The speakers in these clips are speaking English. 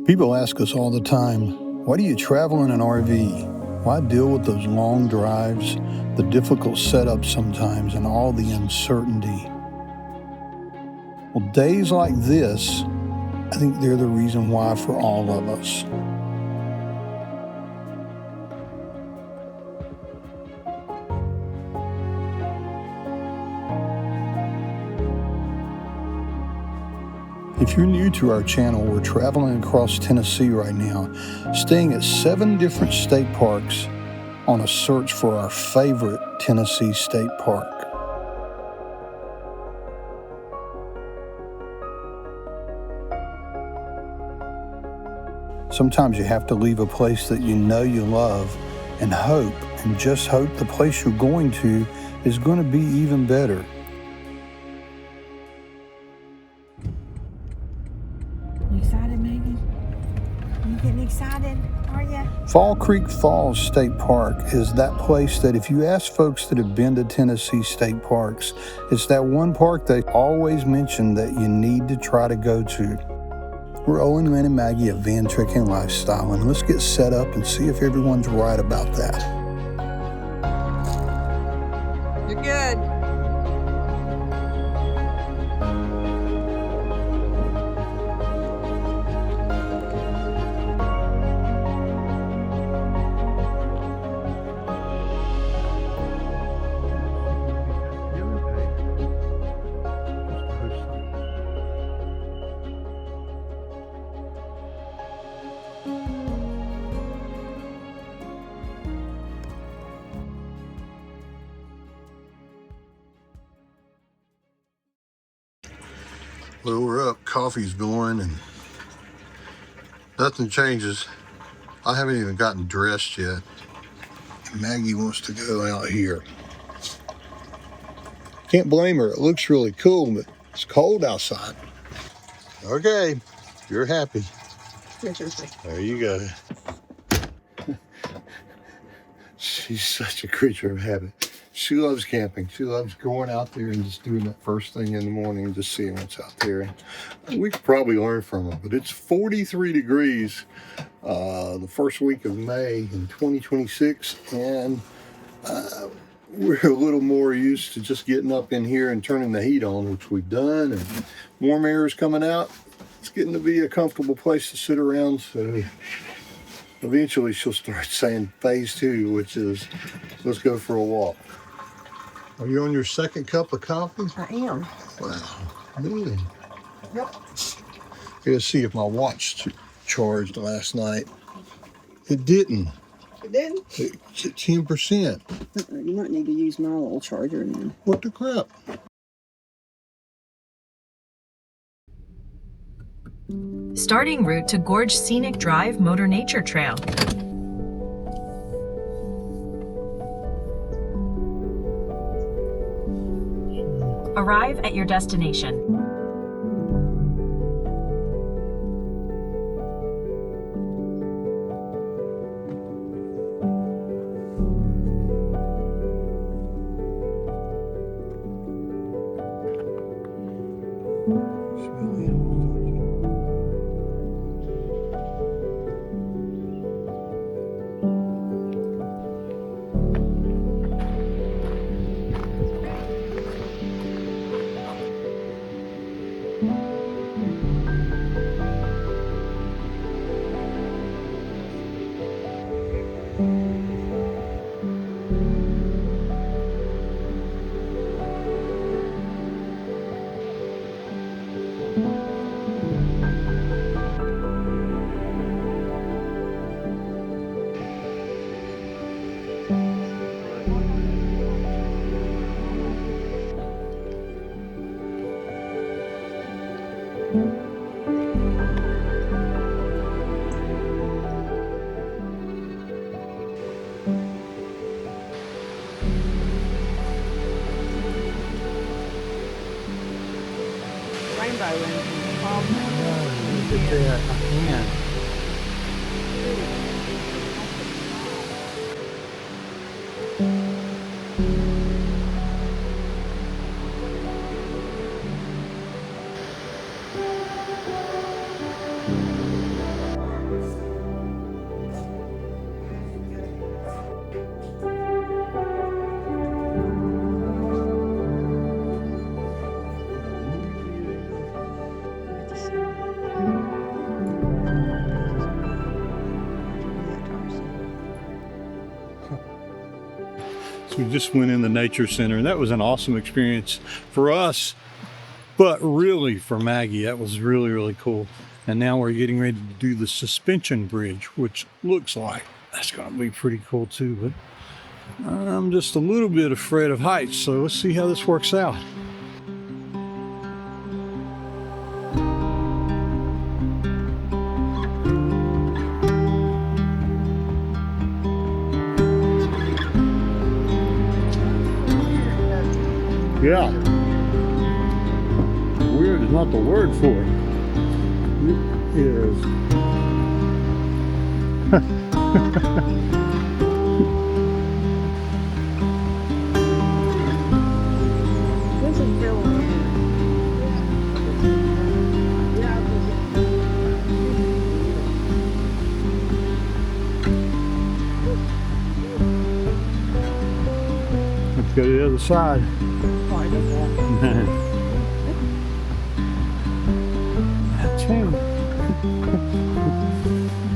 People ask us all the time, why do you travel in an RV? Why deal with those long drives, the difficult setup sometimes, and all the uncertainty? Well, days like this, I think they're the reason why for all of us. If you're new to our channel, we're traveling across Tennessee right now, staying at 7 different state parks on a search for our favorite Tennessee state park. Sometimes you have to leave a place that you know you love and hope, and just hope the place you're going to is going to be even better. You excited, Maggie? You getting excited, are you? Fall Creek Falls State Park is that place that if you ask folks that have been to Tennessee state parks, it's that one park they always mention that you need to try to go to. We're Owen, Lynn, and Maggie at Van Trekking Lifestyle, and let's get set up and see if everyone's right about that. You're good. Well, we're up, coffee's going, and nothing changes. I haven't even gotten dressed yet. Maggie wants to go out here. Can't blame her, it looks really cool, but it's cold outside. Okay, you're happy. There you go. She's such a creature of habit. She loves camping. She loves going out there and just doing that first thing in the morning and just seeing what's out there. And we could probably learn from her, but it's 43 degrees the first week of May in 2026, and we're a little more used to just getting up in here and turning the heat on, which we've done, and warm air is coming out. It's getting to be a comfortable place to sit around, so eventually she'll start saying phase 2, which is let's go for a walk. Are you on your second cup of coffee? I am. Wow, really? Yep. I gotta see if my watch charged last night. It didn't. It didn't? It's at 10%. You might need to use my little charger then. What the crap? Starting route to Gorge Scenic Drive Motor Nature Trail. Arrive at your destination. Rainbow in it. Look at that, I can. We just went in the nature center, and that was an awesome experience for us, but really for Maggie, that was really, really cool. And now we're getting ready to do the suspension bridge, which looks like that's going to be pretty cool too. But I'm just a little bit afraid of heights, so let's see how this works out. Yeah. Weird is not the word for it. It is. This is real weird. Let's go to the other side.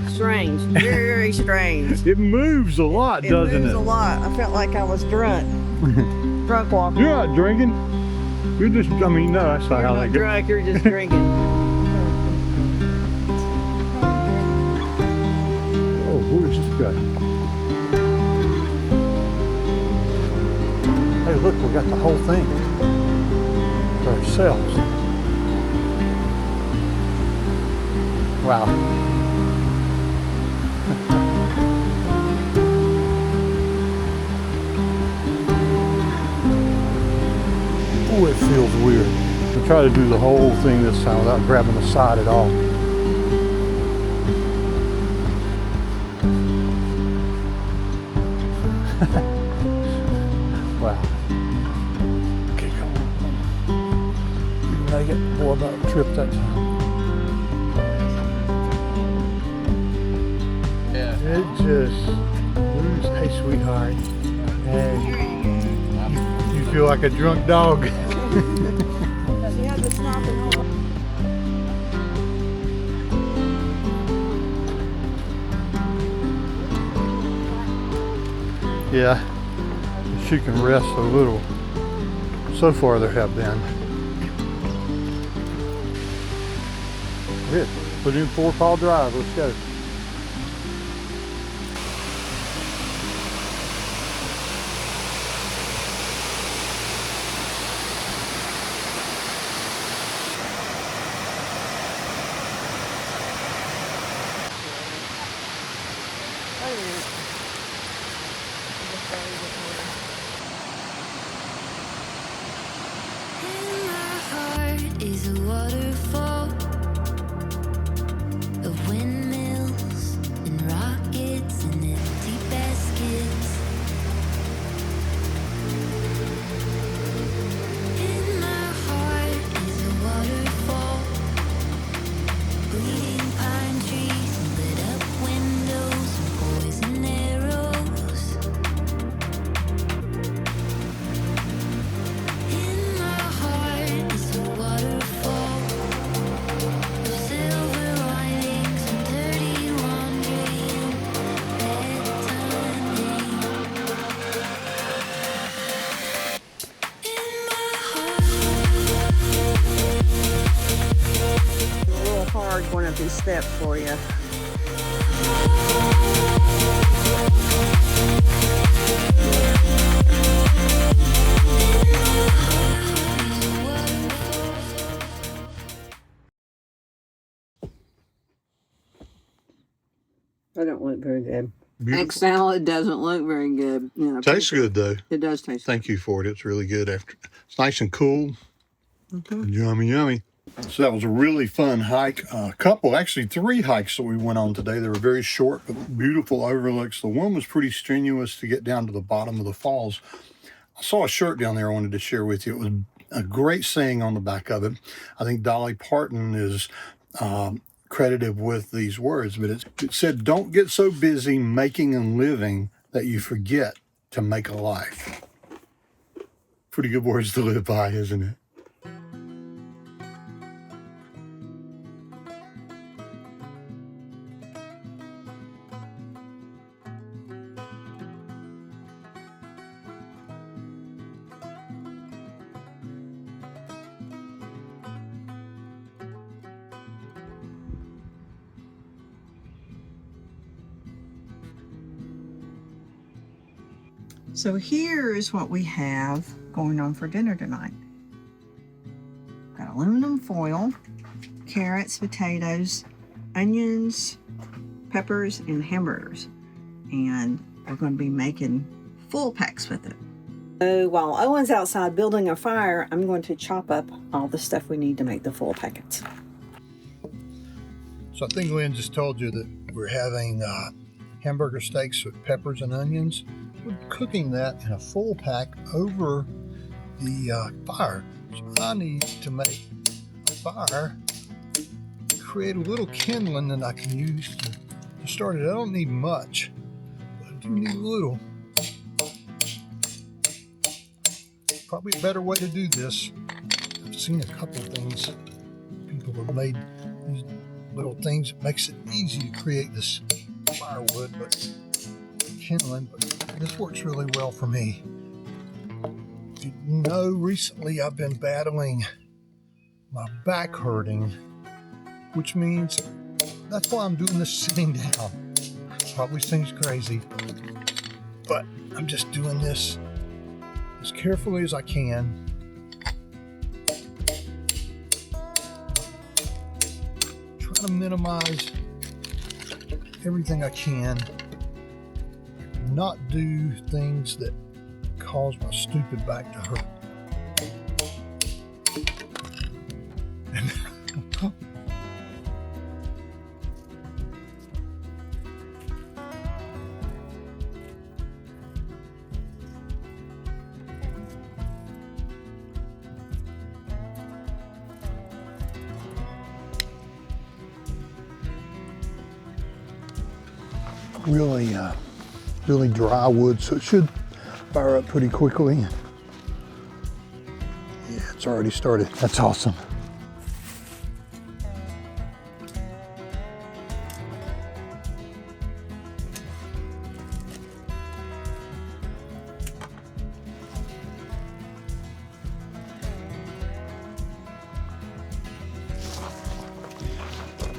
Strange, very, very strange. It moves a lot, doesn't it? It moves a lot. I felt like I was drunk. Drunk walking. You're not drinking. You're just, I mean, no, that's not how You're they not go. drunk, you're just drinking. Oh, where's this guy? Hey, look, we got the whole thing for ourselves. Wow. Oh, it feels weird. I'll try to do the whole thing this time without grabbing the side at all. Wow. Okay, come on. You make it. Boy, about a trip that time. Yeah. It just moves a sweetheart. And you feel like a drunk dog. Yeah, the stop and all. Yeah, she can rest a little. So far there have been. Good. Put in 4-Paw Drive. Let's go. In my heart is a waterfall of windmills and rockets and empty baskets. In my heart is a waterfall, bleeding pine trees and lit up windows and poison arrows. In my heart is a waterfall of silver linings and dirty laundry and bad timing. In my heart. A little hard going up these steps for you. That don't look very good. Beautiful. Excel, it doesn't look very good. You know, Tastes good though. It does taste Thank you for it. It's really good after. It's nice and cool. Yummy, yummy. So that was a really fun hike. A couple, actually 3 hikes that we went on today. They were very short, but beautiful overlooks. The one was pretty strenuous to get down to the bottom of the falls. I saw a shirt down there I wanted to share with you. It was a great saying on the back of it. I think Dolly Parton is credited with these words, but it said, "Don't get so busy making and living that you forget to make a life." Pretty good words to live by, isn't it? So here's what we have going on for dinner tonight. Got aluminum foil, carrots, potatoes, onions, peppers, and hamburgers. And we're going to be making full packs with it. So while Owen's outside building a fire, I'm going to chop up all the stuff we need to make the full packets. So I think Lynn just told you that we're having hamburger steaks with peppers and onions. We're cooking that in a full pack over the fire. So I need to make a fire, create a little kindling that I can use to start it. I don't need much, but I do need a little. Probably a better way to do this. I've seen a couple of things. People have made these little things that makes it easy to create this firewood, but kindling, but this works really well for me. You know, recently I've been battling my back hurting, which means that's why I'm doing this sitting down. Probably seems crazy, but I'm just doing this as carefully as I can. Try to minimize everything I can. Not do things that cause my stupid back to hurt. Really dry wood, so it should fire up pretty quickly. Yeah, it's already started. That's awesome.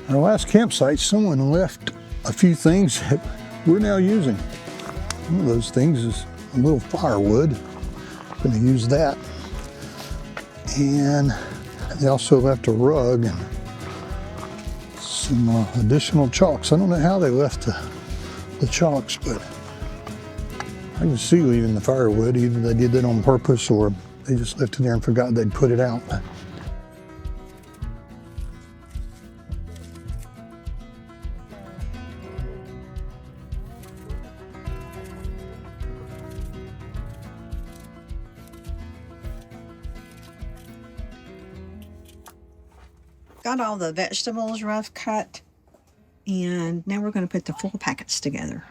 Our last campsite, someone left a few things that we're now using. One of those things is a little firewood. I'm going to use that. And they also left a rug and some additional chalks. I don't know how they left the chalks, but I can see leaving the firewood. Either they did that on purpose or they just left it there and forgot they'd put it out. Got all the vegetables rough cut, and now we're going to put the full packets together.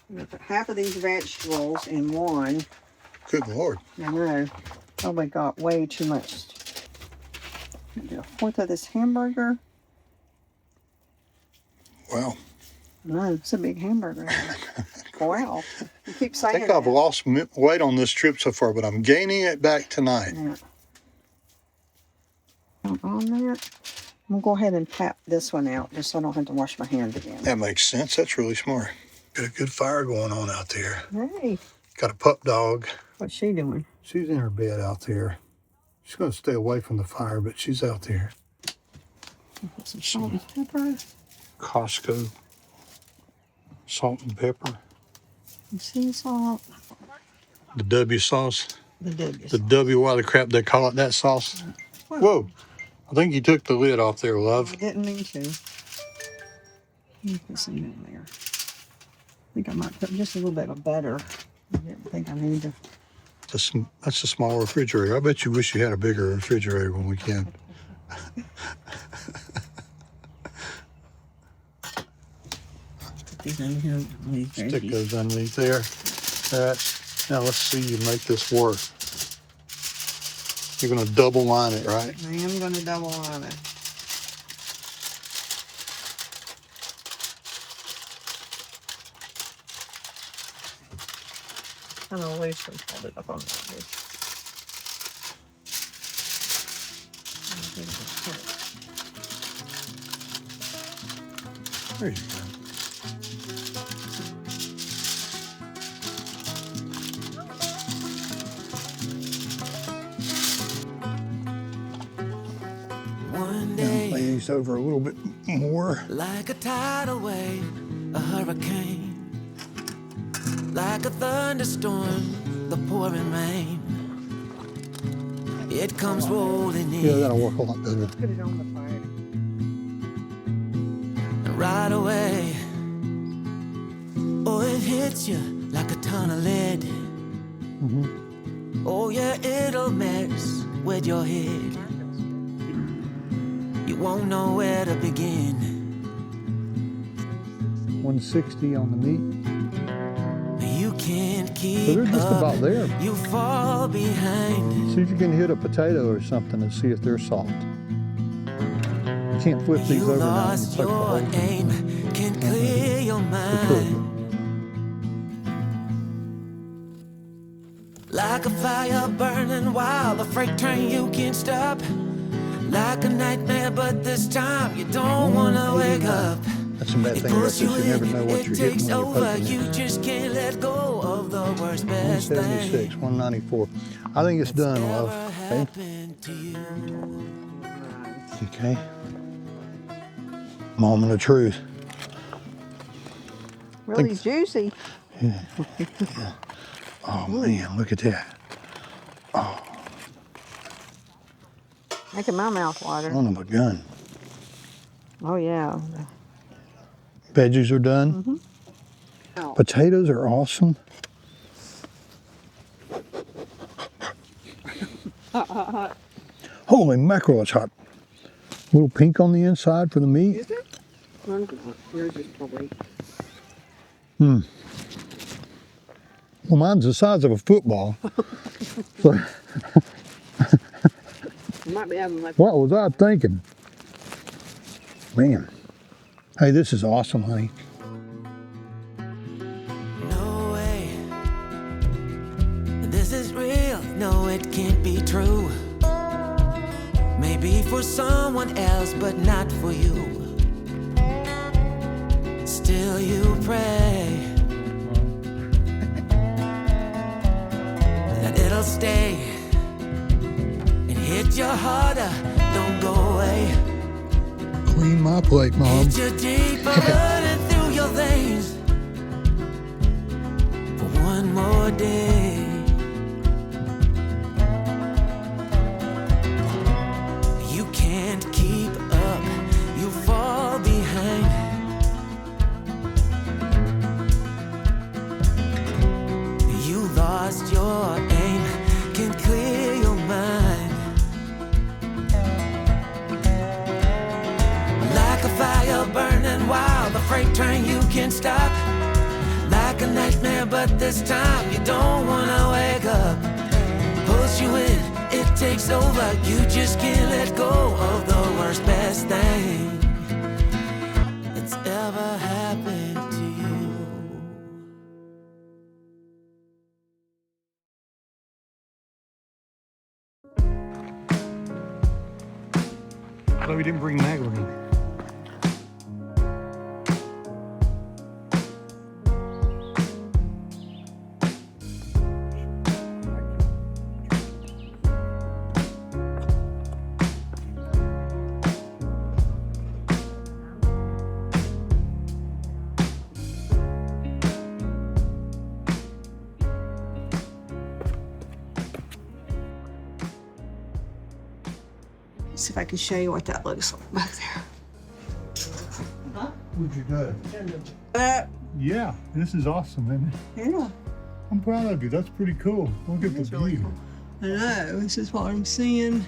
I'm going to put half of these vegetables in one. Good Lord. I know. Probably got way too much. Do a fourth of this hamburger. Wow. No, it's a big hamburger. Wow. You keep I saying think I've that. lost weight on this trip so far, but I'm gaining it back tonight. Yeah. On that, I'm going to go ahead and tap this one out just so I don't have to wash my hands again. That makes sense. That's really smart. Got a good fire going on out there. Hey, Got a pup dog. what's she doing? She's in her bed out there. She's going to stay away from the fire, but she's out there. Put some salt and pepper. Costco salt and pepper. Some sea salt. The W sauce. The W. The W, why the crap they call it that sauce? Whoa. I think you took the lid off there, love. I didn't mean to. Let me put some in there. I think I might put just a little bit of butter. I didn't think I need to. That's a small refrigerator. I bet you wish you had a bigger refrigerator when we can. Put these in here. Stick those underneath there. Now let's see you make this work. You're going to double line it, right? I am going to double line it. Kind of loose and hold it up on that. There you go. these over a little bit more. Like a tidal wave, a hurricane, like a thunderstorm, the pouring rain. It comes rolling in. Yeah, that'll work a lot better. Put it on the fire. And right away, oh, it hits you like a ton of lead. Oh yeah, it'll mess with your head. You won't know where to begin. 160 on the meat. You can't keep So they're just up. about there. You fall behind. See if you can hit a potato or something and see if they're soft. You can't flip these You over now. lost your aim. Can clear your mind. Like a fire burning wild, a freight train you can't stop. Like a nightmare, but this time you don't wanna wake up. That's a bad It thing about pulls this. you You never in, know what it you're getting takes when you're over. poking You it. just can't let go of the worst best 176, thing 194. I think it's done, love. ever Okay. happened to you. Okay. Moment of truth. Really juicy. Oh man, look at that. Making my mouth water. Son of a gun. Oh yeah. Veggies are done. Oh. Potatoes are awesome. Holy mackerel, it's hot. A little pink on the inside for the meat. Is it? Yours is probably. Well, mine's the size of a football. So, You might be having like. what was I thinking? Man. Hey, this is awesome, honey. No way. This is real. No, it can't be true. Maybe for someone else, but not for you. Still you pray that it'll stay and hit you harder. Don't go away. Clean my plate, Mom. Hit you deeper, running through your veins for one more day. You can't keep up, you fall behind. You lost your aim, can clear your mind. Like a fire burning wild, the freight train you can't stop. Like a nightmare, but this time you don't wanna wake up. Pulls you in, it takes over. You just can't let go of the worst best thing that's ever happened to you. So we didn't bring Maggie. See if I can show you what that looks like back there. What'd you do? That. Yeah, this is awesome, isn't it? Yeah. I'm proud of you. That's pretty cool. Look at the It's really view. cool. I know. This is what I'm seeing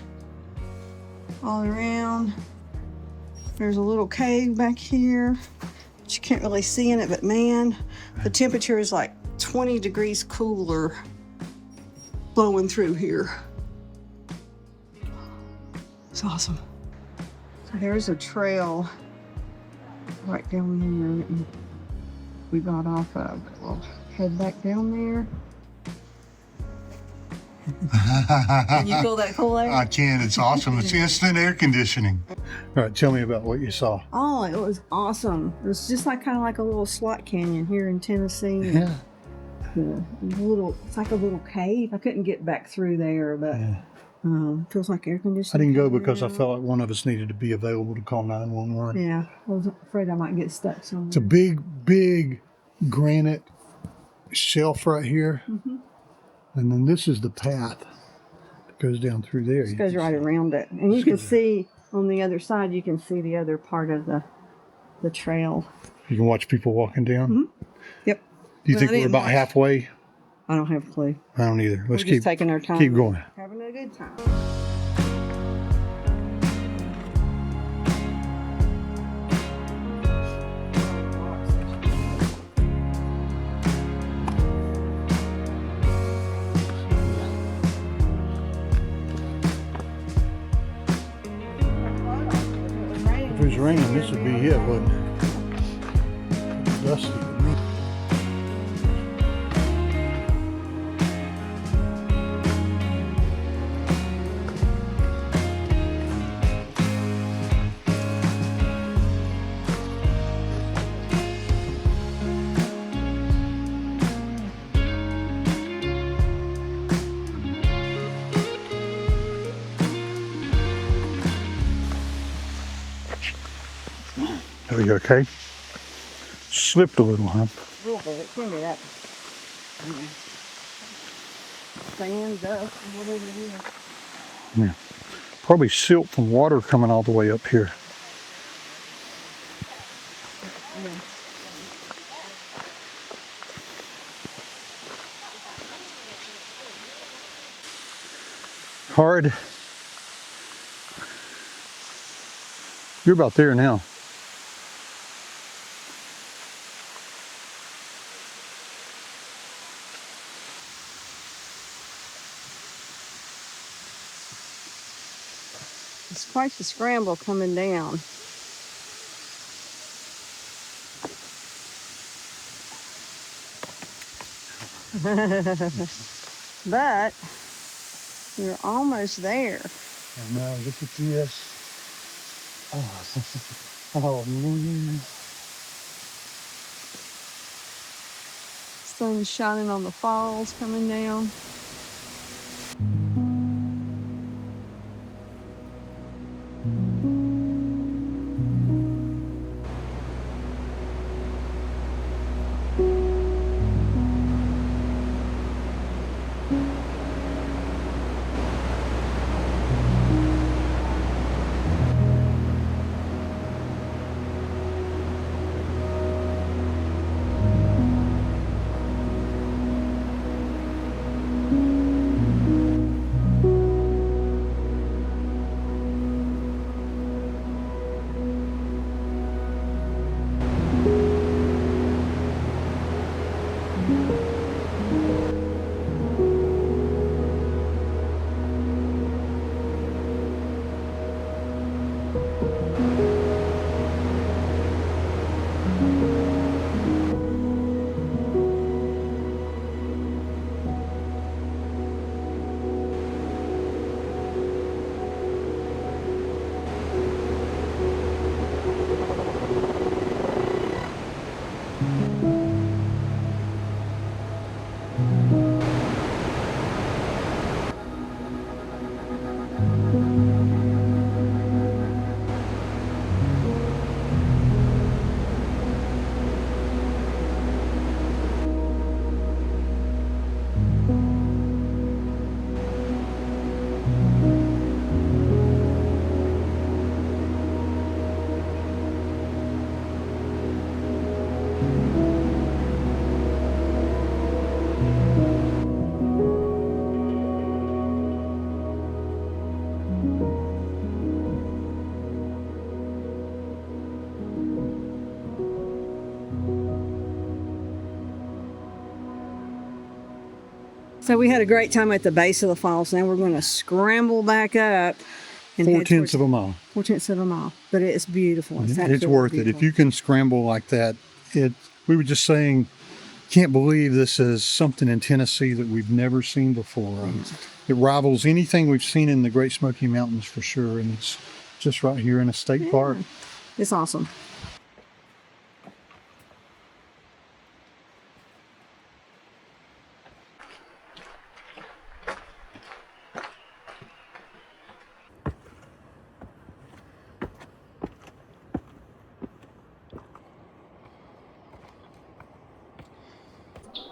all around. There's a little cave back here, but you can't really see in it. But man, the temperature is like 20 degrees cooler blowing through here. It's awesome. So there's a trail right down there that we got off of. We'll head back down there. Can you feel that cool air? I can. It's awesome. It's instant air conditioning. All right, tell me about what you saw. Oh, it was awesome. It was just like kind of like a little slot canyon here in Tennessee. Yeah. Yeah, it's like a little cave. I couldn't get back through there, but Yeah. Feels like air I conditioning. didn't go coming because I out. felt like one of us needed to be available to call 911. Yeah, I was afraid I might get stuck somewhere. It's a big granite shelf right here. And then this is the path that goes down through there. It goes right around it. And you can see on the other side, you can see the other part of the trail. You can watch people walking down. Yep. Do you think we're about halfway? I don't have a clue. I don't either. Let's We're just taking our time. keep going. Having a good time. If it was raining, this would be it, wouldn't it? It's dusty. Are you okay? Slipped a little, huh? A little bit. It can't be that. Sand, dust, whatever it is. Yeah. Probably silt from water coming all the way up here. Hard. You're about there now. It's quite the scramble coming down. But we're almost there. Oh no, look at this. Oh, oh man. Sun's shining on the falls coming down. So we had a great time at the base of the falls. Now we're going to scramble back up. And 4/10 of a mile. 4/10 of a mile. But it's beautiful. It's worth beautiful. it. If you can scramble like that, we were just saying, can't believe this is something in Tennessee that we've never seen before. It rivals anything we've seen in the Great Smoky Mountains for sure. And it's just right here in a state park. It's awesome.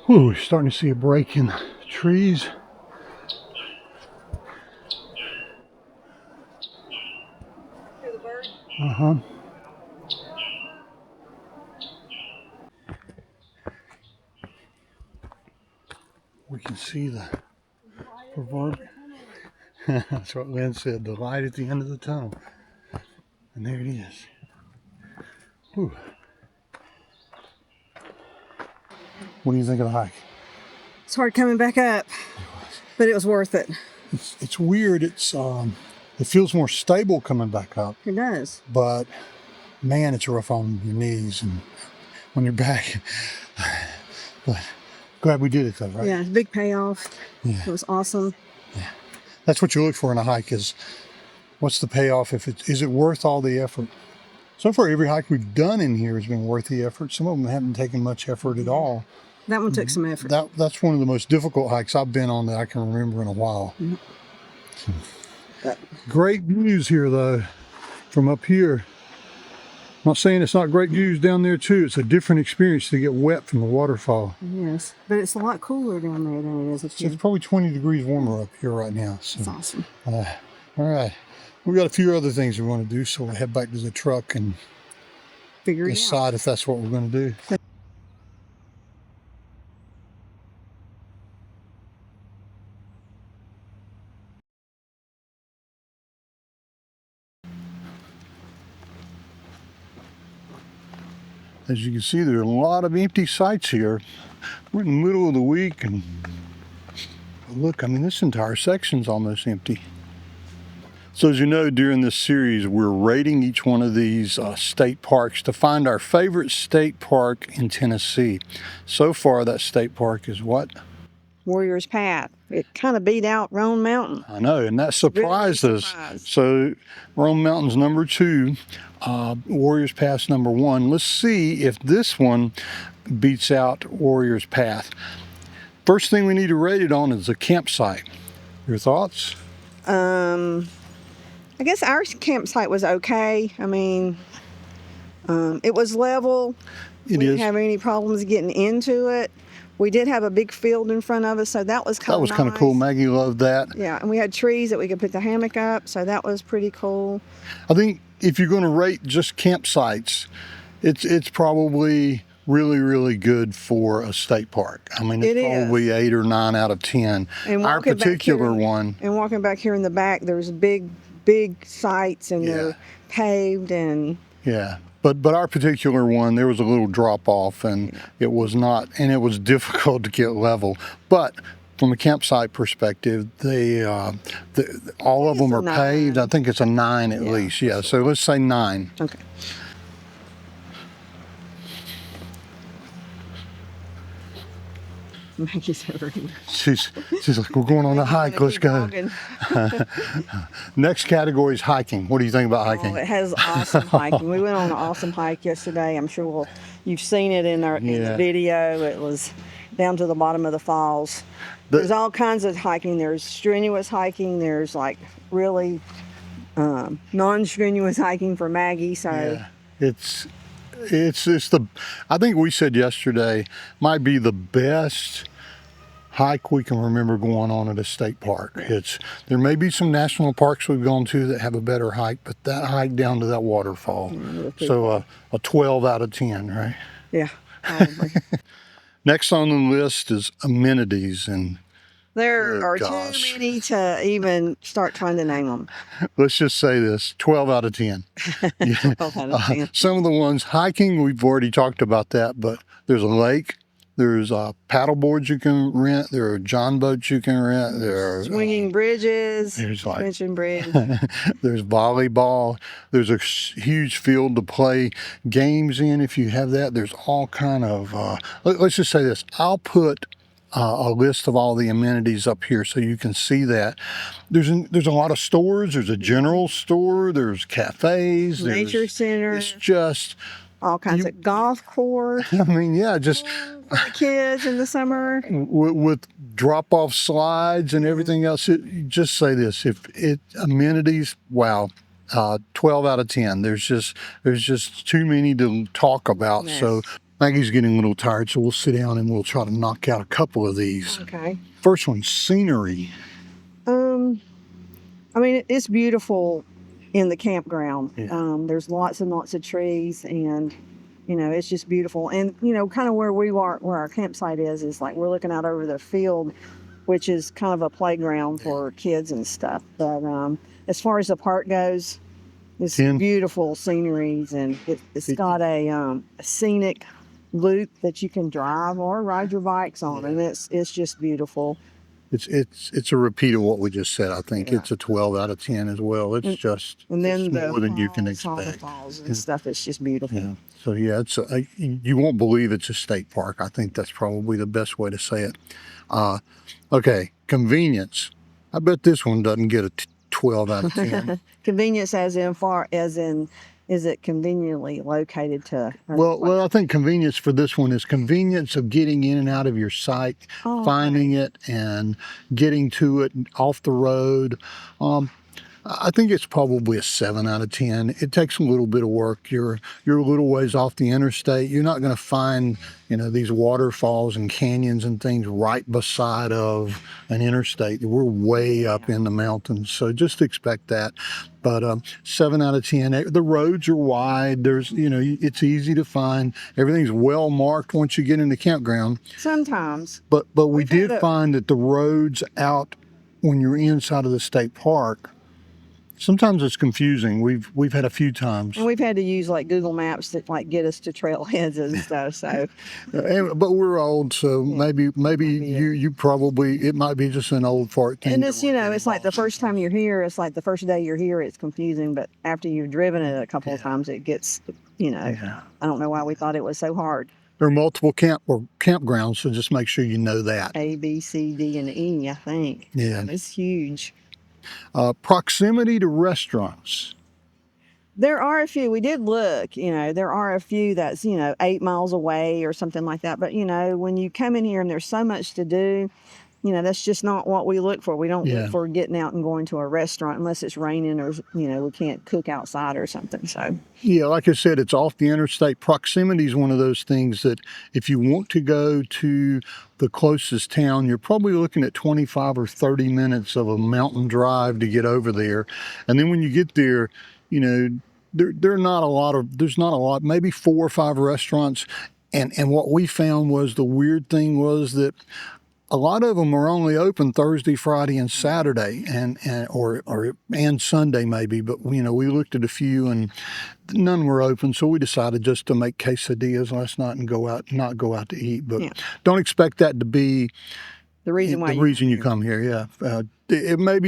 Whew, starting to see a break in the trees. Hear the bird? Uh-huh. We can see the proverbial. That's what Lynn said, the light at the end of the tunnel. And there it is. Whew. What do you think of the hike? It's hard coming back up, but it was worth it. It's weird. It feels more stable coming back up, It does. but man, it's rough on your knees and when you're back. But glad we did it though, right? Yeah, big payoff. Yeah. It was awesome. That's what you look for in a hike is what's the payoff? Is it worth all the effort? So far, every hike we've done in here has been worth the effort. Some of them haven't taken much effort at all. That one took some effort. That's one of the most difficult hikes I've been on that I can remember in a while. Great views here though, from up here. I'm not saying it's not great views down there too. It's a different experience to get wet from the waterfall. Yes, but it's a lot cooler down there than it is up So here. it's probably 20 degrees warmer up here right now. So, It's awesome. all right. We've got a few other things we want to do, so we'll head back to the truck and Figure it out. decide if that's what we're going to do. As you can see, there are a lot of empty sites here. We're in the middle of the week, and look, I mean, this entire section's almost empty. So as you know, during this series, we're rating each one of these state parks to find our favorite state park in Tennessee. So far, that state park is what? Warrior's Path. It kind of beat out Roan Mountain. I know, and that surprised Really us. surprised. So Rome Mountain's number 2, Warriors Pass number 1. Let's see if this one beats out Warriors Path. First thing we need to rate it on is the campsite. Your thoughts? I guess our campsite was okay. I mean, it was level. It We is. didn't have any problems getting into it. We did have a big field in front of us, so that was kind That of was kind of cool. Maggie loved that. Yeah, and we had trees that we could put the hammock up, so that was pretty cool. I think if you're going to rate just campsites, it's probably really, really good for a state park. I mean, it's It is. probably 8 or 9 out of 10. And Our walking back particular here- one, And walking back here in the back, there's big sites, and Yeah. they're paved, and yeah. But our particular one, there was a little drop off, and it was not, and it was difficult to get level. But from a campsite perspective, all of them are a 9. paved. I think it's a 9 at least. Yeah. So let's say 9. okay. Maggie's over here. She's like, we're going on a hike. Let's Keep go. walking. Next category is hiking. What do you think about Oh, hiking? it has awesome hiking. We went on an awesome hike yesterday. I'm sure you've seen it in the Yeah. video. It was down to the bottom of the falls. There's all kinds of hiking. There's strenuous hiking. There's like really non-strenuous hiking for Maggie. So Yeah. I think we said yesterday might be the best hike we can remember going on at a state park. There may be some national parks we've gone to that have a better hike, but that hike down to that waterfall. So a 12 out of 10, right? yeah, probably. Next on the list is amenities, and There Oh, are gosh. too many to even start trying to name them. let's just say this, 12 out of 10. Yeah. 12 out of 10. Some of the ones hiking, we've already talked about that, but there's a lake, there's paddle boards you can rent, there are john boats you can rent, there are Swinging bridges, there's like- suspension bridge. there's volleyball, there's a huge field to play games in if you have that. There's all kind of let's just say this, I'll put a list of all the amenities up here so you can see that. There's a lot of stores. There's a general store, there's cafes, Nature center. it's just All kinds of golf course I mean, yeah, just for the kids in the summer. with drop-off slides and everything else. Just say this: amenities, wow, 12 out of 10. There's just too many to talk about. Yes. So Maggie's getting a little tired, so we'll sit down and we'll try to knock out a couple of these. Okay. First one, scenery. I mean, it's beautiful in the campground. Yeah. There's lots and lots of trees, and it's just beautiful. And kind of where we are, where our campsite is like we're looking out over the field, which is kind of a playground for kids and stuff. But as far as the park goes, it's 10. beautiful sceneries, and it's got a scenic loop that you can drive or ride your bikes on, and it's just beautiful. It's a repeat of what we just said. I think Yeah. it's a 12 out of 10 as well. It's And then it's the more than you can falls, all the expect. falls and stuff. It's just beautiful. Yeah. So yeah, you won't believe it's a state park. I think that's probably the best way to say it. Okay, convenience. I bet this one doesn't get a 12 out of 10. Convenience, as in, is it conveniently located to? Well, I think convenience for this one is convenience of getting in and out of your site, Oh, finding it and getting to it off the road. I think it's probably a 7 out of 10. It takes a little bit of work. You're a little ways off the interstate. You're not going to find, these waterfalls and canyons and things right beside of an interstate. We're way up in the mountains, so just expect that. But 7 out of 10. The roads are wide. There's, it's easy to find. Everything's well marked once you get in the campground. Sometimes. But we We've had did find that the roads out when you're inside of the state park, sometimes it's confusing. We've had a few times. And we've had to use like Google Maps to like get us to trailheads and stuff. So, But we're old, so maybe you probably, it might be just an old fart thing. and it's it's like the first time you're here, it's like the first day you're here, it's confusing. But after you've driven it a couple of times, it gets Yeah. I don't know why we thought it was so hard. There are multiple campgrounds, so just make sure you know that. A, B, C, D, and E. I think. Yeah. It's huge. Proximity to restaurants. There are a few. We did look. There are a few that's 8 miles away or something like that. But when you come in here and there's so much to do, that's just not what we look for. We don't Yeah. look for getting out and going to a restaurant unless it's raining or we can't cook outside or something. So Yeah, like I said, it's off the interstate. Proximity is one of those things that if you want to go to the closest town, you're probably looking at 25 or 30 minutes of a mountain drive to get over there. And then when you get there, there's not a lot, maybe 4 or 5 restaurants. And what we found was the weird thing was that a lot of them are only open Thursday, Friday, and Saturday, and Sunday maybe. But we looked at a few, and none were open. So we decided just to make quesadillas last night and not go out to eat. But don't expect that to be the reason why you come here. Yeah, it may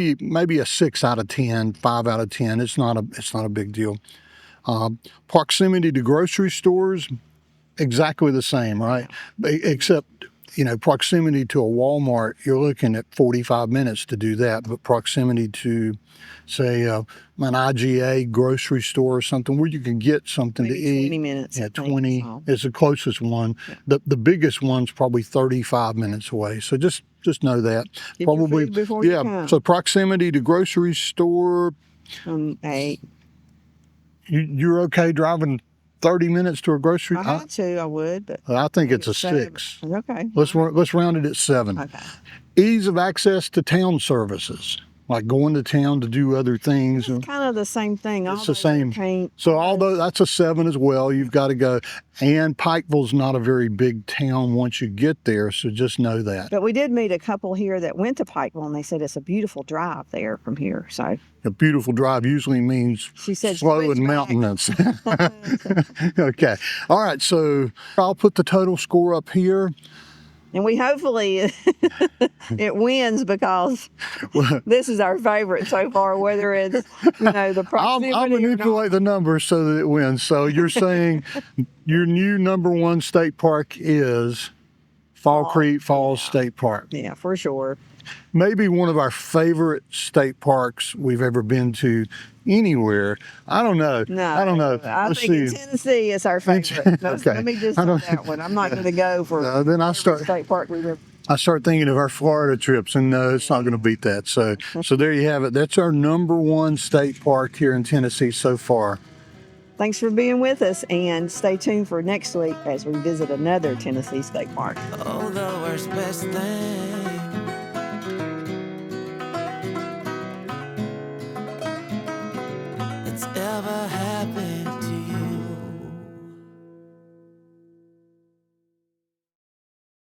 be a 6 out of 10, 5 out of 10. It's not a big deal. Proximity to grocery stores, exactly the same, right? Except proximity to a Walmart, you're looking at 45 minutes to do that. But proximity to, say, an IGA grocery store or something where you can get something maybe to eat. 20 minutes. Yeah, I think, 20 so. is the closest one. Yeah. The biggest one's probably 35 minutes away. So just know that. Get Probably, your food before you come. So proximity to grocery store, 8. you're okay driving 30 minutes to a grocery. If I had to, I would, but I think it's a 7. 6. Okay. Let's round it at 7. Okay. Ease of access to town services, like going to town to do other things. It's kind of the same thing. It's the same. Paint. So although that's a 7 as well, you've got to go. And Pikeville's not a very big town once you get there, so just know that. But we did meet a couple here that went to Pikeville, and they said it's a beautiful drive there from here. So A beautiful drive usually means she said slow and switch back. mountainous. Okay. All right. So I'll put the total score up here. And we hopefully it wins because this is our favorite so far, whether it's, the proximity I'll or manipulate the numbers so that it wins. So you're saying your new number 1 state park is Fall Creek Falls State Park. Yeah, for sure. Maybe one of our favorite state parks we've ever been to anywhere. I don't know. No, I don't know. I Let's think in see. Tennessee it's our favorite. Okay. Let me just I say don't- that one. I'm not going to go for Then I every start. state park we've ever. I start thinking of our Florida trips, and no, it's not going to beat that. So there you have it. That's our number 1 state park here in Tennessee so far. Thanks for being with us, and stay tuned for next week as we visit another Tennessee state park. Oh, the worst, best thing.